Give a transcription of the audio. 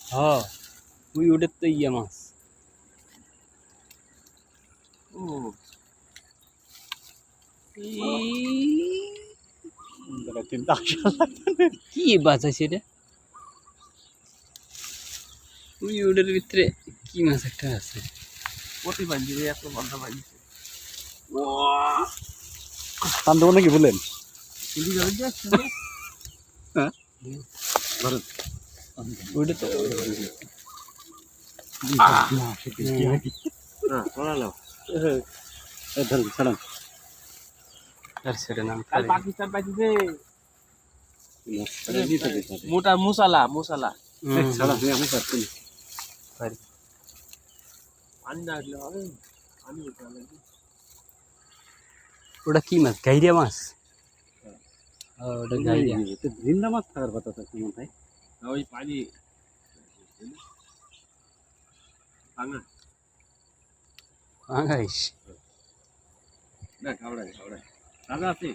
হ্যাঁ ওই ওটার তো ইয়ে মাছ। ও চিন্তা কি মাছ আছে এটা? ওই ওটার ভিতরে কি মাছ একটা আছে। প্রতি বাজি রে এত বন্ধ বাজি টান দেবো নাকি বলেন? চিলি যাবে যে হ্যাঁ ওইটা তো পড়ালো ধরুন ছাড়ান সেটা নাম কাল পাকিস্তান পাইছে মোটা মশলা মশলা ছাড়া আমি পারছি পানি না হলে হবে পানি উঠে লাগবে ওটা কি মাছ? গাইরিয়া মাছ। ওটা গাইরিয়া জিন্দা মাছ থাকার কথা তো কেমন ভাই? ওই পানি ভাঙা ভাঙাইস না খাওড়াই খাওড়াই দাদা আছে